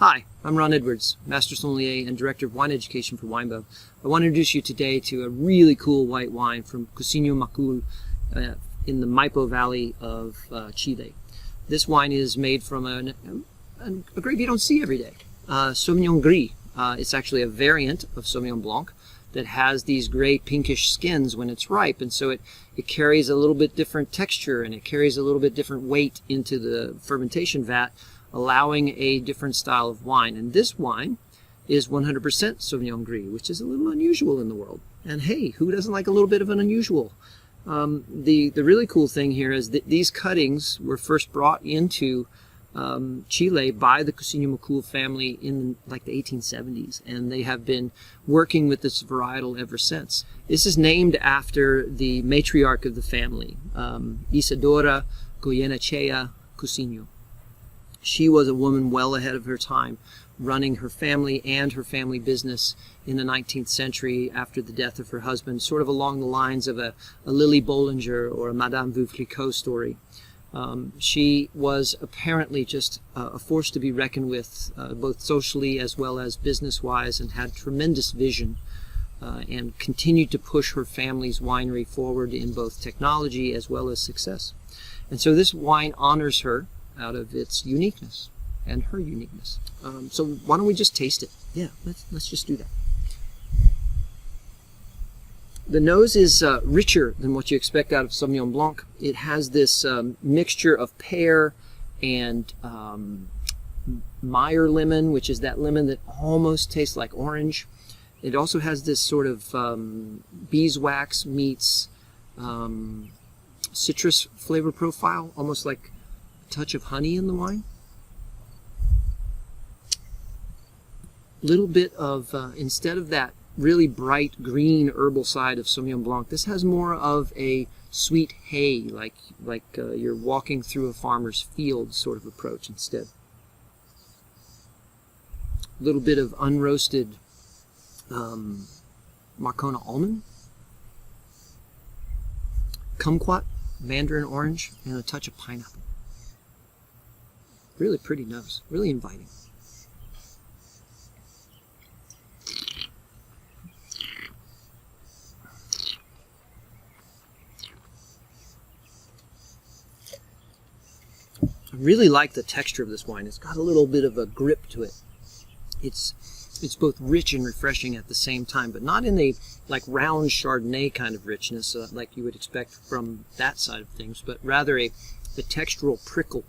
Hi, I'm Ron Edwards, Master Sommelier and Director of Wine Education for Winebow. I want to introduce you today to a really cool white wine from Cousino, Macul in the Maipo Valley of Chile. This wine is made from a grape you don't see every day, Sauvignon Gris. It's actually a variant of Sauvignon Blanc that has these gray pinkish skins when it's ripe, and so it carries a little bit different texture and it carries a little bit different weight into the fermentation vat, allowing a different style of wine. And this wine is 100% Sauvignon Gris, which is a little unusual in the world. And hey, who doesn't like a little bit of an unusual? The really cool thing here is that these cuttings were first brought into Chile by the Cousino Macul family in like the 1870s, and they have been working with this varietal ever since. This is named after the matriarch of the family, Isadora Goyenechea Cousino. She was a woman well ahead of her time, running her family and her family business in the 19th century after the death of her husband, sort of along the lines of a Lily Bollinger or a Madame Veuve-Clicquot story. She was apparently just a force to be reckoned with, both socially as well as business-wise, and had tremendous vision and continued to push her family's winery forward in both technology as well as success. And so this wine honors her out of its uniqueness and her uniqueness. So why don't we just taste it? Yeah, let's just do that. The nose is richer than what you expect out of Sauvignon Blanc. It has this mixture of pear and Meyer lemon, which is that lemon that almost tastes like orange. It also has this sort of beeswax meets citrus flavor profile, almost like a touch of honey in the wine. Little bit of, instead of that really bright green herbal side of Sauvignon Blanc, this has more of a sweet hay, like you're walking through a farmer's field sort of approach instead. A little bit of unroasted Marcona almond, kumquat, mandarin orange, and a touch of pineapple. Really pretty nose, really inviting. I really like the texture of this wine. It's got a little bit of a grip to it. It's both rich and refreshing at the same time, but not in a like round Chardonnay kind of richness like you would expect from that side of things, but rather a textural prickle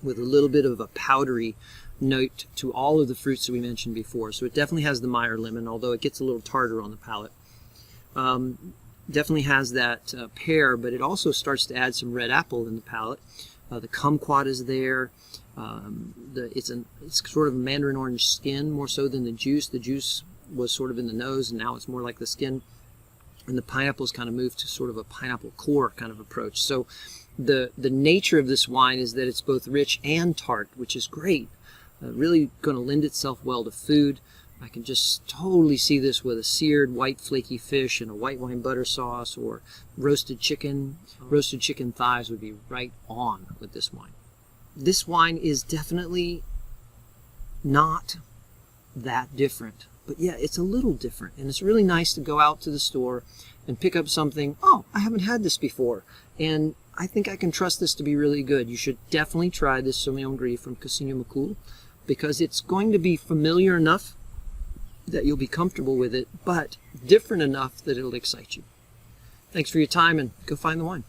with a little bit of a powdery note to all of the fruits that we mentioned before. So it definitely has the Meyer lemon, although it gets a little tartar on the palate. Definitely has that pear, but it also starts to add some red apple in the palate. The kumquat is there. It's sort of a mandarin orange skin more so than the juice. The juice was sort of in the nose, and now it's more like the skin. And the pineapple's kind of moved to sort of a pineapple core kind of approach. So the nature of this wine is that it's both rich and tart, which is great. Really going to lend itself well to food. I can just totally see this with a seared white flaky fish and a white wine butter sauce, or roasted chicken. Roasted chicken thighs would be right on with this wine. This wine is definitely not that different, but yeah, it's a little different, and it's really nice to go out to the store and pick up something. Oh, I haven't had this before, and I think I can trust this to be really good. You should definitely try this Sauvignon Gris from Cousino Macul, because it's going to be familiar enough that you'll be comfortable with it, but different enough that it'll excite you. Thanks for your time, and go find the wine.